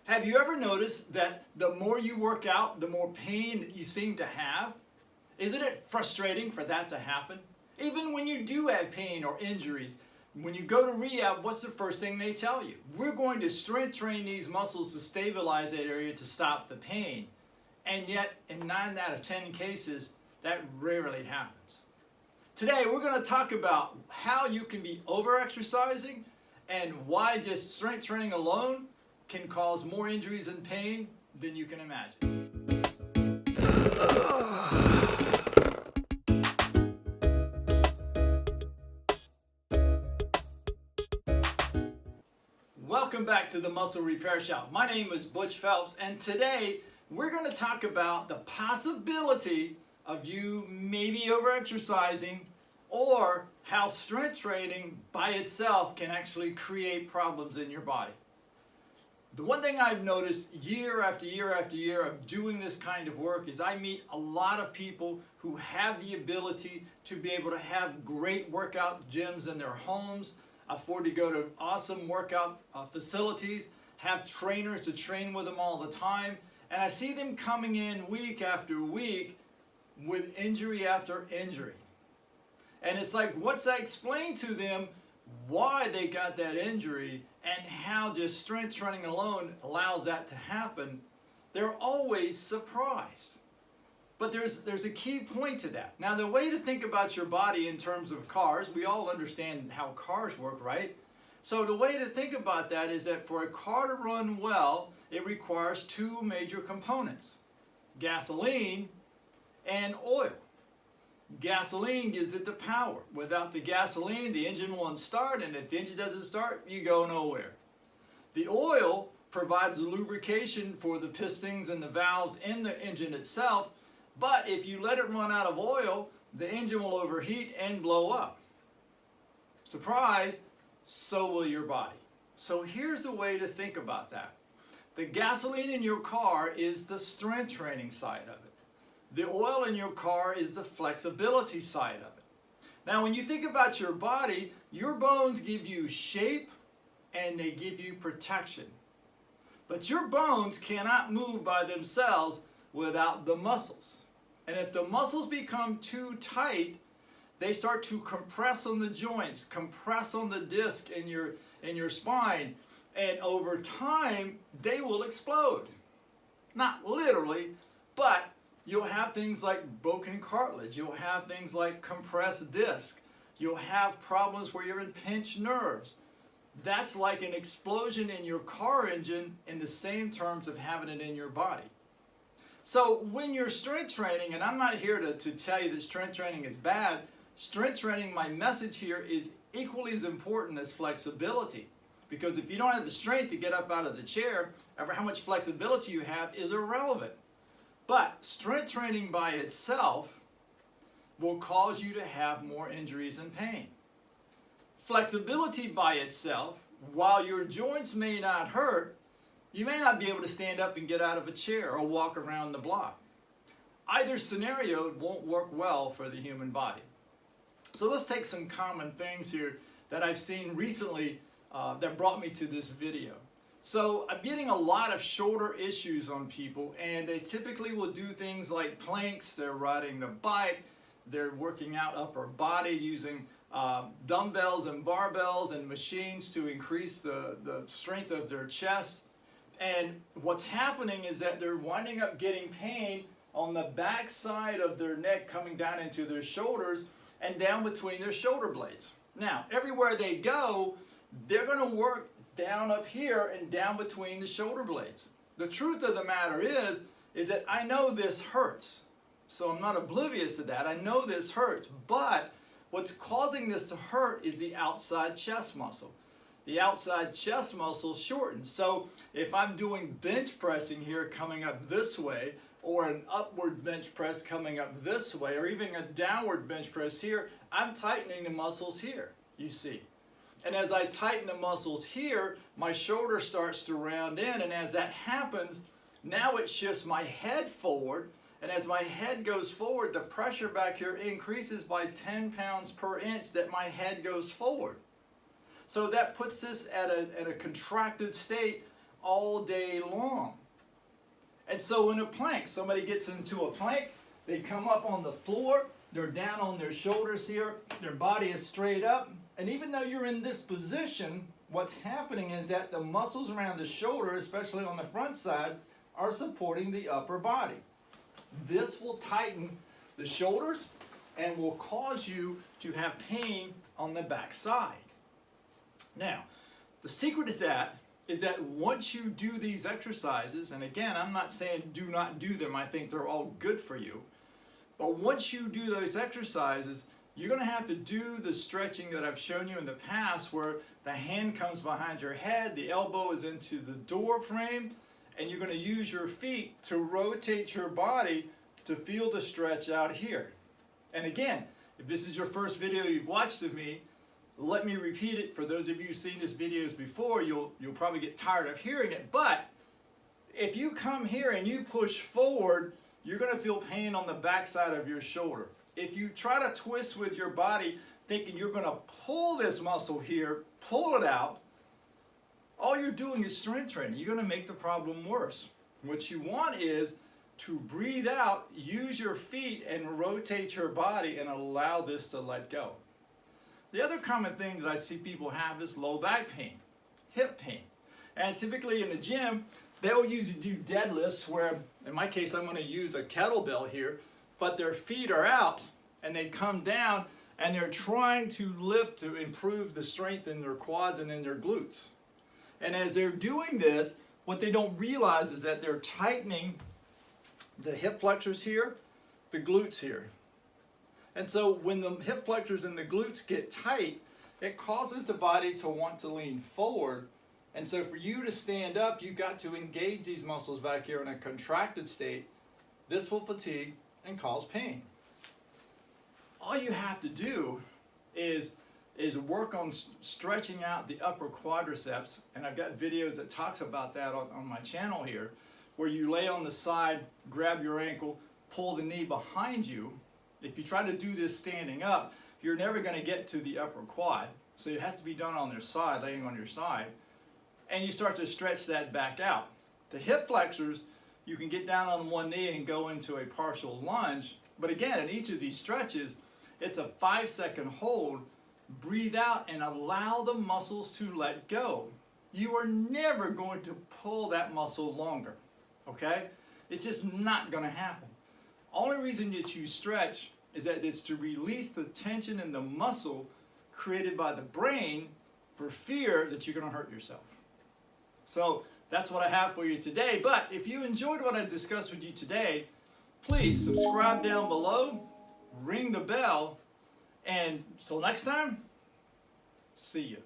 Have you ever noticed that the more you work out, the more pain you seem to have? Isn't it frustrating for that to happen? Even when you do have pain or injuries, when you go to rehab, what's the first thing they tell you? We're going to strength train these muscles to stabilize that area to stop the pain. And yet, in 9 out of 10 cases, that rarely happens. Today, we're going to talk about how you can be over-exercising and why just strength training alone can cause more injuries and pain than you can imagine. Welcome back to the Muscle Repair Shop. My name is Butch Phelps, and today we're going to talk about the possibility of you maybe over-exercising or how strength training by itself can actually create problems in your body. The one thing I've noticed year after year after year of doing this kind of work is I meet a lot of people who have the ability to be able to have great workout gyms in their homes, afford to go to awesome workout facilities, have trainers to train with them all the time, and I see them coming in week after week with injury after injury. And it's like, once I explain to them why they got that injury and how just strength training alone allows that to happen, they're always surprised. But there's a key point to that. Now, the way to think about your body in terms of cars, we all understand how cars work, right? So the way to think about that is that for a car to run well, it requires 2 major components: gasoline and oil. Gasoline gives it the power. Without the gasoline, the engine won't start, and if the engine doesn't start, you go nowhere. The oil provides the lubrication for the pistons and the valves in the engine itself, but if you let it run out of oil, the engine will overheat and blow up. Surprise, so will your body. So here's the way to think about that. The gasoline in your car is the strength training side of it. The oil in your car is the flexibility side of it. Now, when you think about your body, your bones give you shape and they give you protection. But your bones cannot move by themselves without the muscles. And if the muscles become too tight, they start to compress on the joints, compress on the disc in your spine, and over time, they will explode. Not literally, but you'll have things like broken cartilage. You'll have things like compressed disc. You'll have problems where you're in pinched nerves. That's like an explosion in your car engine in the same terms of having it in your body. So when you're strength training, and I'm not here to tell you that strength training is bad, strength training, my message here is equally as important as flexibility. Because if you don't have the strength to get up out of the chair, how much flexibility you have is irrelevant. But strength training by itself will cause you to have more injuries and pain. Flexibility by itself, while your joints may not hurt, you may not be able to stand up and get out of a chair or walk around the block. Either scenario won't work well for the human body. So let's take some common things here that I've seen recently that brought me to this video. So I'm getting a lot of shoulder issues on people, and they typically will do things like planks, they're riding the bike, they're working out upper body using dumbbells and barbells and machines to increase the strength of their chest. And what's happening is that they're winding up getting pain on the back side of their neck coming down into their shoulders and down between their shoulder blades. Now, everywhere they go, they're going to work down up here and down between the shoulder blades. The truth of the matter is that I know this hurts. So I'm not oblivious to that. I know this hurts, but what's causing this to hurt is the outside chest muscle. The outside chest muscle shortens. So if I'm doing bench pressing here coming up this way, or an upward bench press coming up this way, or even a downward bench press here, I'm tightening the muscles here, you see. And as I tighten the muscles here, my shoulder starts to round in, and as that happens, now it shifts my head forward, and as my head goes forward, the pressure back here increases by 10 pounds per inch that my head goes forward. So that puts this at a contracted state all day long. And so in a plank, somebody gets into a plank, they come up on the floor, they're down on their shoulders here, their body is straight up, and even though you're in this position, what's happening is that the muscles around the shoulder, especially on the front side, are supporting the upper body. This will tighten the shoulders and will cause you to have pain on the back side. Now, the secret is that once you do these exercises, and again, I'm not saying do not do them, I think they're all good for you, but once you do those exercises, you're going to have to do the stretching that I've shown you in the past where the hand comes behind your head, the elbow is into the door frame, and you're going to use your feet to rotate your body to feel the stretch out here. And again, if this is your first video you've watched of me, let me repeat it. For those of you who've seen these videos before, you'll probably get tired of hearing it. But if you come here and you push forward, you're going to feel pain on the backside of your shoulder. If you try to twist with your body thinking you're going to pull this muscle here, pull it out, all you're doing is strength training. You're going to make the problem worse. What you want is to breathe out, use your feet, and rotate your body and allow this to let go. The other common thing that I see people have is low back pain, hip pain. And typically in the gym, they'll usually do deadlifts where, in my case, I'm going to use a kettlebell here, but their feet are out and they come down and they're trying to lift to improve the strength in their quads and in their glutes. And as they're doing this, what they don't realize is that they're tightening the hip flexors here, the glutes here. And so when the hip flexors and the glutes get tight, it causes the body to want to lean forward. And so for you to stand up, you've got to engage these muscles back here in a contracted state. This will fatigue and cause pain. All you have to do is work on stretching out the upper quadriceps. And I've got videos that talks about that on my channel here, where you lay on the side, grab your ankle, pull the knee behind you. If you try to do this standing up, you're never going to get to the upper quad. So it has to be done on their side, laying on your side. And you start to stretch that back out. The hip flexors, you can get down on one knee and go into a partial lunge. But again, in each of these stretches, it's a 5-second hold. Breathe out and allow the muscles to let go. You are never going to pull that muscle longer. Okay? It's just not going to happen. Only reason that you stretch is that it's to release the tension in the muscle created by the brain for fear that you're going to hurt yourself. So that's what I have for you today. But if you enjoyed what I discussed with you today, please subscribe down below, ring the bell, and till next time, see you.